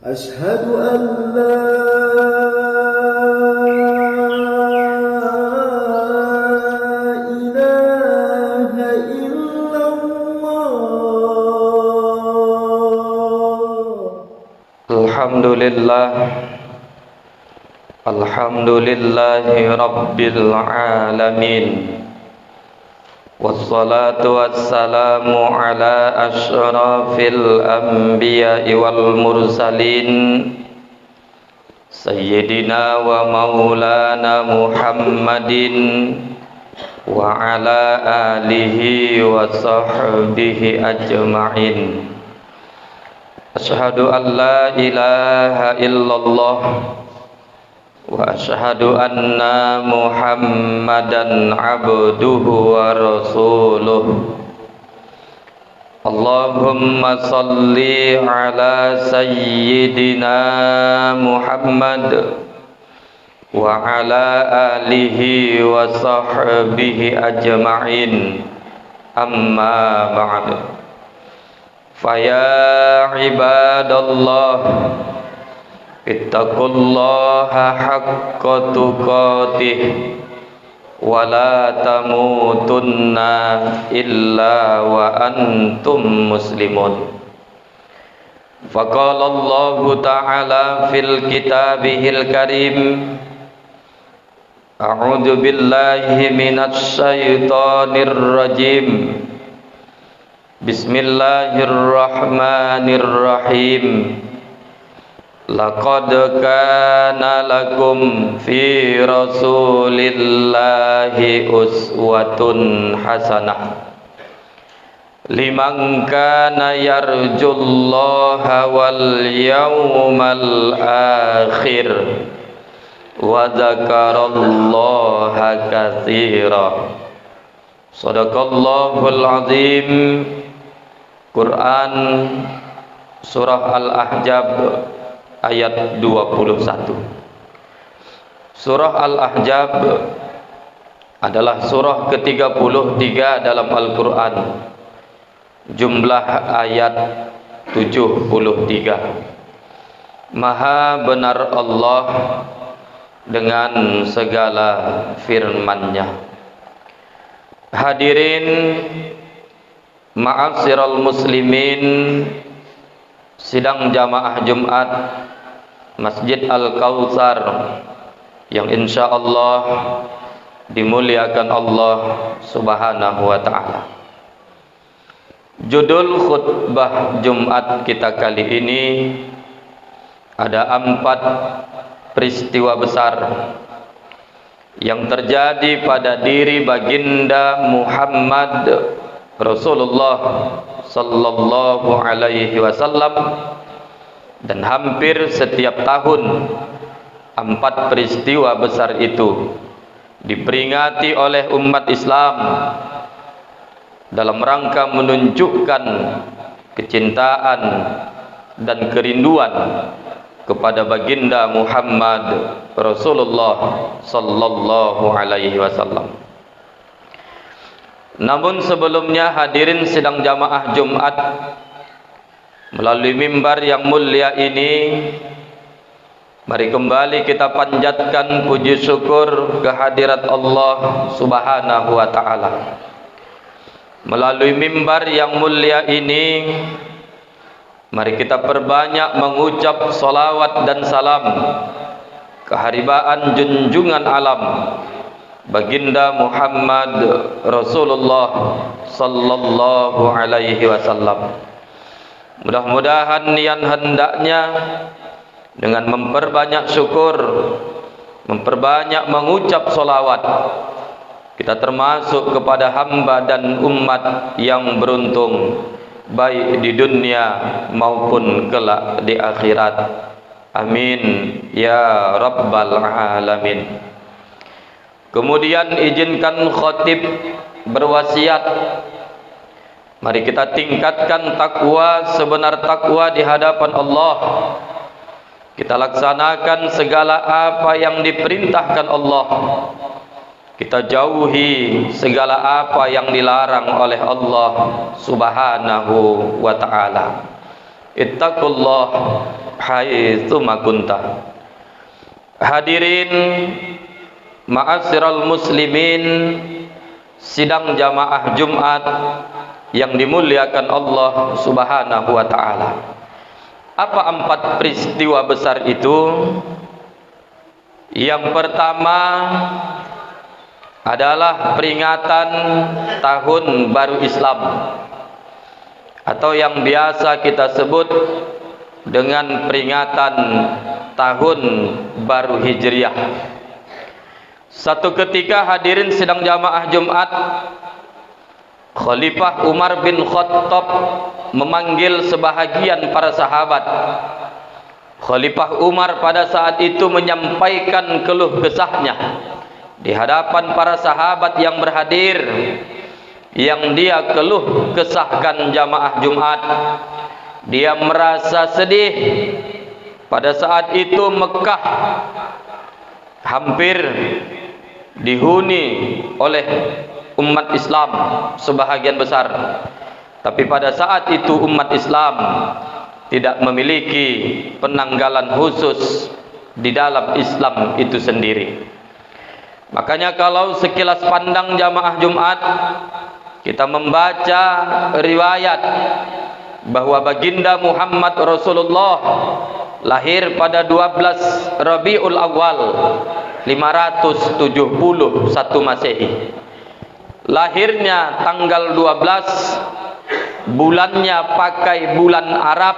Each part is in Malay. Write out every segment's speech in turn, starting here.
أشهد أن لا إله إلا الله. Alhamdulillahi Rabbil Alamin. Wassalatu wassalamu ala asyrafil anbiya'i wal mursalin Sayyidina wa maulana Muhammadin wa ala alihi wa sahbihi ajma'in. Asyhadu an la ilaha illallah wa asyhadu anna Muhammadan abduhu wa rasuluh. Allahumma salli ala sayyidina Muhammad wa ala alihi wa sahbihi ajma'in. Amma ba'd. Faya ibadallah, ittaqullaha haqqa tuqatih wa la tamutunna illa wa antum muslimun. Faqala Allahu ta'ala fil kitabihil karim, a'udzu billahi minasy syaithanir rajim. Bismillahirrahmanirrahim. Laqad kana lakum fi rasulillahi uswatun hasanah liman kana yarjullaha wal yawmal akhir wa dzakarallaha katsira. Shadaqallahul azim. Quran Surah Al-Ahzab ayat 21. Surah Al-Ahzab adalah surah ke-33 dalam Al-Quran. Jumlah ayat 73. Maha benar Allah dengan segala firman-Nya. Hadirin ma'asyiral muslimin, sidang jamaah Jumat Masjid Al-Kautsar yang insyaallah dimuliakan Allah Subhanahu wa ta'ala. Judul khutbah Jumat kita kali ini ada 4 peristiwa besar yang terjadi pada diri baginda Muhammad Rasulullah sallallahu alaihi wasallam, dan hampir setiap tahun 4 peristiwa besar itu diperingati oleh umat Islam dalam rangka menunjukkan kecintaan dan kerinduan kepada baginda Muhammad Rasulullah sallallahu alaihi wasallam. Namun sebelumnya, hadirin sidang jamaah Jumat, melalui mimbar yang mulia ini, mari kembali kita panjatkan puji syukur kehadirat Allah Subhanahu wa ta'ala. Melalui mimbar yang mulia ini, mari kita perbanyak mengucap salawat dan salam keharibaan junjungan alam baginda Muhammad Rasulullah sallallahu alaihi wasallam. Mudah-mudahan yang hendaknya dengan memperbanyak syukur, memperbanyak mengucap salawat, kita termasuk kepada hamba dan umat yang beruntung, baik di dunia maupun kelak di akhirat. Amin ya rabbal alamin. Kemudian izinkan khatib berwasiat, mari kita tingkatkan takwa sebenar takwa di hadapan Allah. Kita laksanakan segala apa yang diperintahkan Allah. Kita jauhi segala apa yang dilarang oleh Allah Subhanahu wa ta'ala. Ittaqullah haitsu ma kunta. Hadirin ma'asyiral muslimin, sidang jamaah Jumat yang dimuliakan Allah Subhanahu wa taala. Apa 4 peristiwa besar itu? Yang pertama adalah peringatan tahun baru Islam, atau yang biasa kita sebut dengan peringatan tahun baru Hijriah. Satu ketika, hadirin sidang jamaah Jumat, Khalifah Umar bin Khattab memanggil sebahagian para sahabat. Khalifah Umar pada saat itu menyampaikan keluh kesahnya di hadapan para sahabat yang berhadir, yang dia keluh kesahkan jamaah Jumat. Dia merasa sedih. Pada saat itu Mekah hampir dihuni oleh umat Islam sebahagian besar. Tapi pada saat itu umat Islam tidak memiliki penanggalan khusus di dalam Islam itu sendiri. Makanya kalau sekilas pandang jamaah Jumat, kita membaca riwayat bahwa baginda Muhammad Rasulullah lahir pada 12 Rabiul Awal 571 Masehi. Lahirnya tanggal 12, bulannya pakai bulan Arab,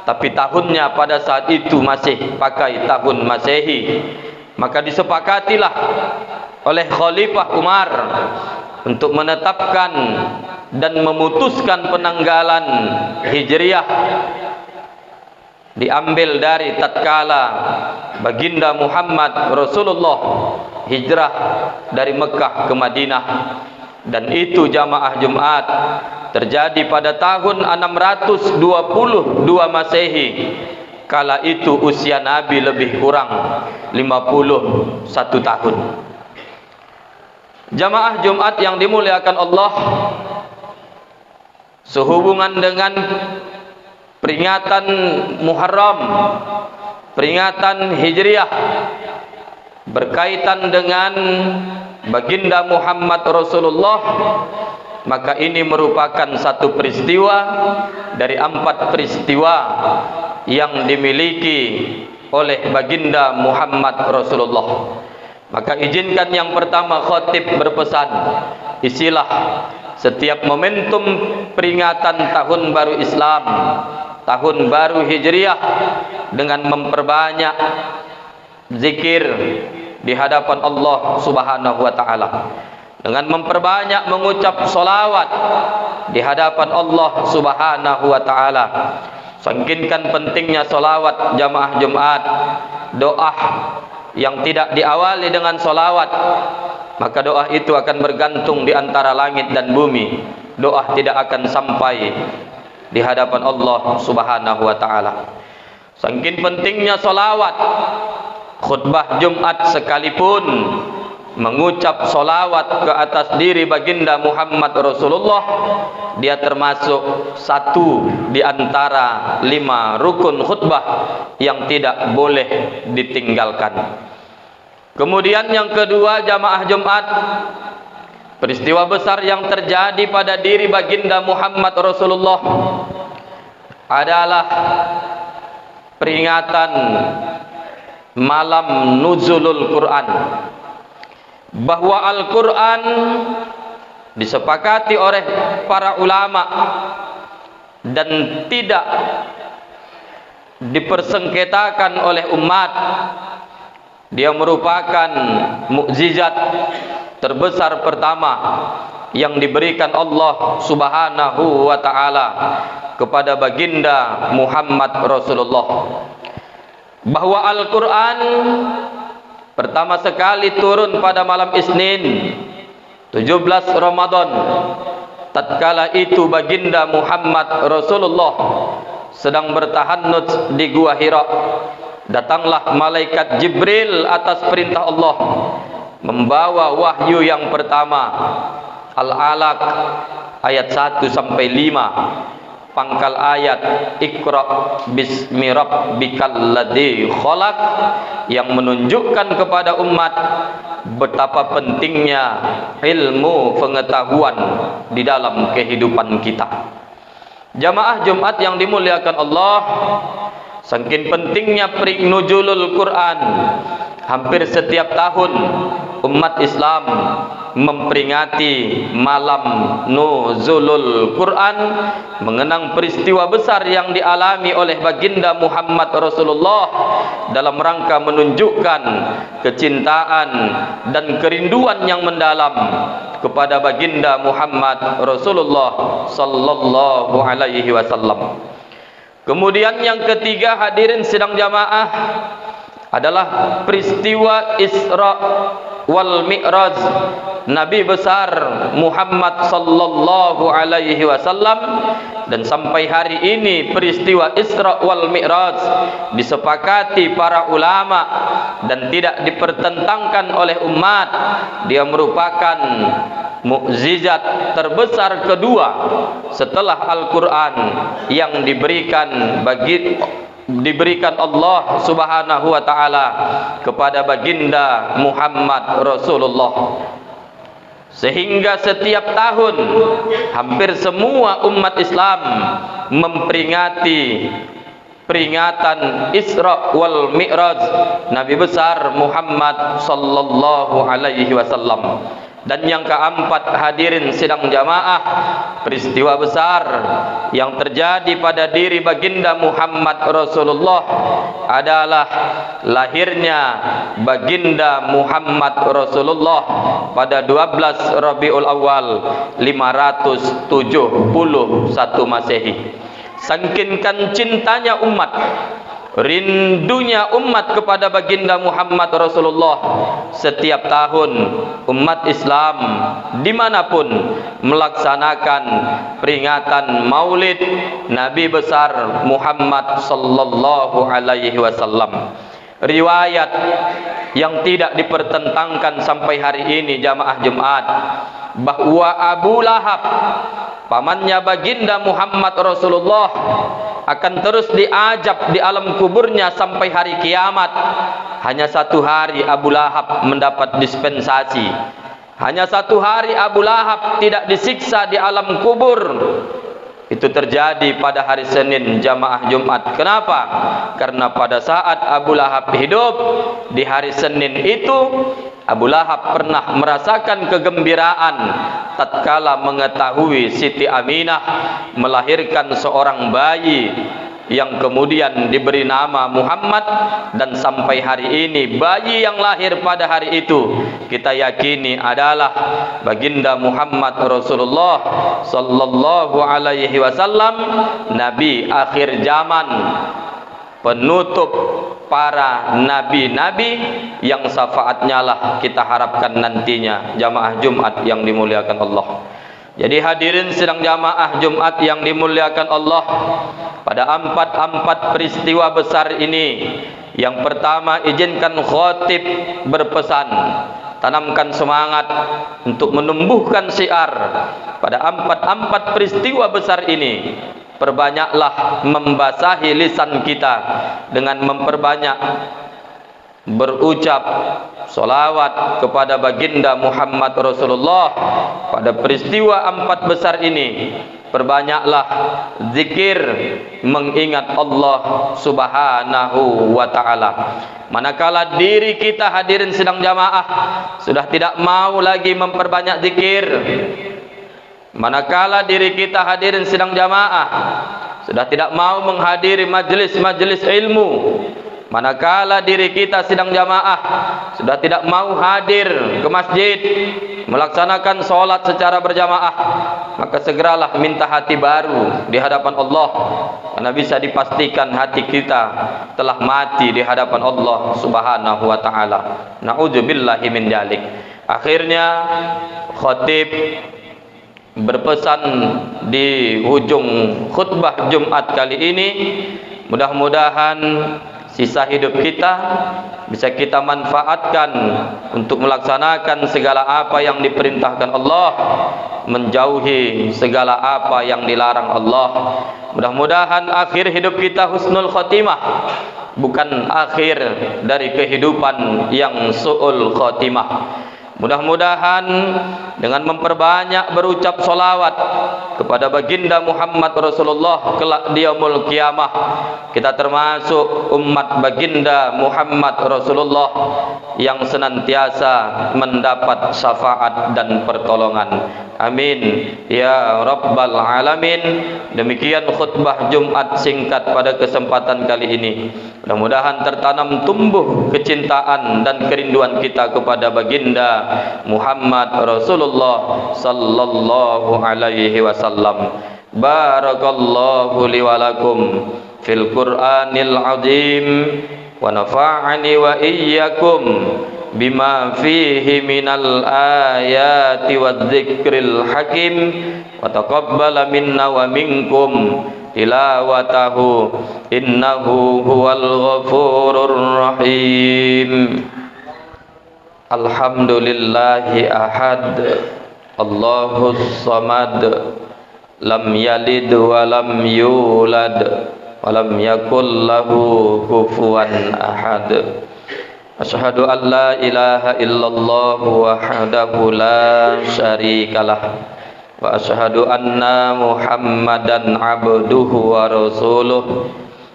tapi tahunnya pada saat itu masih pakai tahun Masehi. Maka disepakatilah oleh Khalifah Umar untuk menetapkan dan memutuskan penanggalan Hijriah diambil dari tatkala baginda Muhammad Rasulullah hijrah dari Mekah ke Madinah. Dan itu jamaah Jumat terjadi pada tahun 622 Masehi. Kala itu usia Nabi lebih kurang 51 tahun. Jamaah Jumat yang dimuliakan Allah, sehubungan dengan peringatan Muharram, peringatan Hijriah, berkaitan dengan baginda Muhammad Rasulullah, maka ini merupakan satu peristiwa dari 4 peristiwa yang dimiliki oleh baginda Muhammad Rasulullah. Maka izinkan yang pertama khatib berpesan, isilah setiap momentum peringatan tahun baru Islam, tahun baru Hijriah, dengan memperbanyak zikir di hadapan Allah Subhanahu wa taala, dengan memperbanyak mengucap solawat di hadapan Allah Subhanahu wa taala. Sangkinkan pentingnya solawat jamaah Jumat. Doa yang tidak diawali dengan solawat, maka doa itu akan bergantung di antara langit dan bumi. Doa tidak akan sampai di hadapan Allah Subhanahu wa taala. Saking pentingnya solawat, khutbah Jumat sekalipun mengucap solawat ke atas diri baginda Muhammad Rasulullah, dia termasuk satu di antara 5 rukun khutbah yang tidak boleh ditinggalkan. Kemudian yang kedua jamaah Jumat, peristiwa besar yang terjadi pada diri baginda Muhammad Rasulullah adalah peringatan malam nuzulul Quran. Bahwa Al-Quran disepakati oleh para ulama dan tidak dipersengketakan oleh umat. Dia merupakan mukjizat terbesar pertama yang diberikan Allah Subhanahu wa taala kepada baginda Muhammad Rasulullah. Bahwa Al-Quran pertama sekali turun pada malam Isnin 17 Ramadan. Tatkala itu baginda Muhammad Rasulullah sedang bertahannuts di Gua Hira. Datanglah malaikat Jibril atas perintah Allah, membawa wahyu yang pertama, Al-Alaq ayat 1 sampai 5. pangkal ayat Iqra bismi rabbikal ladzi khalaq, yang menunjukkan kepada umat betapa pentingnya ilmu pengetahuan di dalam kehidupan kita. Jamaah Jumat yang dimuliakan Allah, saking pentingnya nuzulul Quran, hampir setiap tahun umat Islam memperingati malam nuzulul Quran, mengenang peristiwa besar yang dialami oleh baginda Muhammad Rasulullah dalam rangka menunjukkan kecintaan dan kerinduan yang mendalam kepada baginda Muhammad Rasulullah sallallahu alaihi wasallam. Kemudian yang ketiga, hadirin sidang jamaah, adalah peristiwa Isra wal Mi'raj Nabi besar Muhammad sallallahu alaihi wasallam. Dan sampai hari ini peristiwa Isra wal Mi'raj disepakati para ulama dan tidak dipertentangkan oleh umat. Dia merupakan mukjizat terbesar kedua setelah Al-Quran yang diberikan Allah Subhanahu wa taala kepada baginda Muhammad Rasulullah. Sehingga setiap tahun hampir semua umat Islam memperingati peringatan Isra wal Mi'raj Nabi besar Muhammad sallallahu alaihi wasallam. Dan yang keempat, hadirin sidang jamaah, peristiwa besar yang terjadi pada diri baginda Muhammad Rasulullah adalah lahirnya baginda Muhammad Rasulullah pada 12 Rabiul Awal 571 Masehi. Saking cintanya umat, rindunya umat kepada baginda Muhammad Rasulullah, setiap tahun umat Islam dimanapun melaksanakan peringatan maulid Nabi besar Muhammad sallallahu alaihi wasallam. Riwayat yang tidak dipertentangkan sampai hari ini jamaah Jumat, bahwa Abu Lahab, pamannya baginda Muhammad Rasulullah, akan terus diajab di alam kuburnya sampai hari kiamat. Hanya satu hari Abu Lahab mendapat dispensasi. Hanya satu hari Abu Lahab tidak disiksa di alam kubur. Itu terjadi pada hari Senin jamaah Jumat. Kenapa? Karena pada saat Abu Lahab hidup di hari Senin itu, Abu Lahab pernah merasakan kegembiraan tatkala mengetahui Siti Aminah melahirkan seorang bayi yang kemudian diberi nama Muhammad. Dan sampai hari ini bayi yang lahir pada hari itu kita yakini adalah baginda Muhammad Rasulullah sallallahu alaihi wasallam, nabi akhir zaman, penutup para nabi-nabi yang syafaatnya lah kita harapkan nantinya jamaah Jumat yang dimuliakan Allah. Jadi hadirin sidang jamaah Jumat yang dimuliakan Allah, pada empat peristiwa besar ini, yang pertama izinkan khatib berpesan, tanamkan semangat untuk menumbuhkan syiar pada empat peristiwa besar ini. Perbanyaklah membasahi lisan kita dengan memperbanyak berucap solawat kepada baginda Muhammad Rasulullah pada peristiwa empat besar ini. Perbanyaklah zikir mengingat Allah Subhanahu wa taala. Manakala diri kita hadirin sidang jamaah sudah tidak mau lagi memperbanyak zikir, manakala diri kita hadirin sidang jamaah sudah tidak mau menghadiri majelis-majelis ilmu, manakala diri kita sidang jamaah sudah tidak mau hadir ke masjid melaksanakan sholat secara berjamaah, maka segeralah minta hati baru di hadapan Allah, karena bisa dipastikan hati kita telah mati di hadapan Allah Subhanahu wa taala. Na'udzubillahi min dzalik. Akhirnya khatib berpesan di ujung khutbah Jumat kali ini, mudah-mudahan sisa hidup kita bisa kita manfaatkan untuk melaksanakan segala apa yang diperintahkan Allah, menjauhi segala apa yang dilarang Allah, Mudah-mudahan akhir hidup kita husnul khotimah, bukan akhir dari kehidupan yang su'ul khotimah. Mudah-mudahan dengan memperbanyak berucap solawat kepada baginda Muhammad Rasulullah kelak di yaumul kiamah, kita termasuk umat baginda Muhammad Rasulullah yang senantiasa mendapat syafaat dan pertolongan. Amin ya rabbal alamin. Demikian khutbah Jumat singkat pada kesempatan kali ini. Mudah-mudahan tertanam tumbuh kecintaan dan kerinduan kita kepada baginda Muhammad Rasulullah sallallahu alaihi wasallam. Barakallahu li wa lakum fil Qur'anil azim wa nafa'ani wa iyyakum bima fihi minal ayati wadh-dhikril hakim wa taqabbala minna wa minkum tilawatahu innahu huwal ghafurur rahim. Alhamdulillahi ahad, Allahus samad, lam yalid wa lam yulad wa lam yakul lahu kufuwan ahad. Asyhadu an la ilaha illallah wahdahu la syarikalah wa asyhadu anna Muhammadan abduhu wa rasuluh.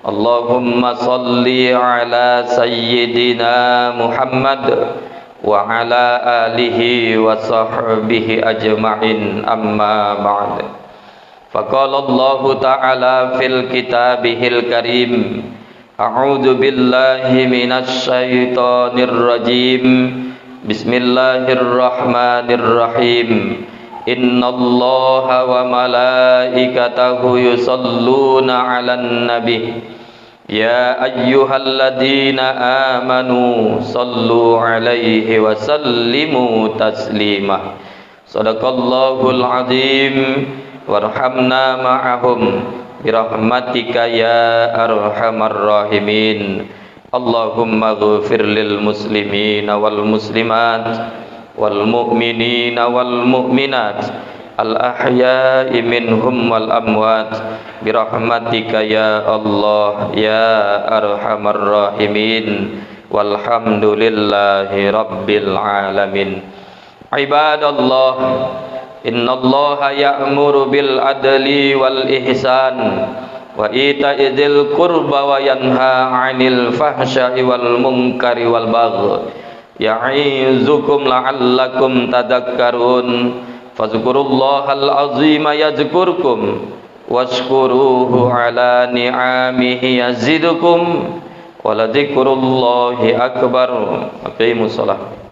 Allahumma salli ala sayyidina Muhammad wa ala alihi wa sahbihi ajma'in, amma ba'd. Faqala Allah ta'ala fil kitabihil karim, a'udzu billahi minasy syaithanir rajim. Bismillahirrahmanirrahim. Innallaha wa malaikatahu yusalluna 'alan nabi. Ya ayyuhalladzina amanu sallu 'alaihi wa sallimu taslima. Shadaqallahul azim. Warhamna ma'ahum birahmatika ya arhamar rahimin. Allahumma ighfir lil muslimina wal muslimat wal mu'minina wal mu'minat al ahya'i minhum wal amwat birahmatika ya Allah ya arhamar rahimin. Walhamdulillahi rabbil alamin. Ibadallah, innallaha ya'muru bil adli wal ihsan wa ita'i dzil qurba wa yanha 'anil fahsya'i wal munkari wal baghi ya'izukum la'allakum tadhakkarun. Fadhkurullahal azima yadhkurkum washkuruhu 'ala ni'amihi yazidukum wa la dzikrullahi akbar. Aqimus shalah.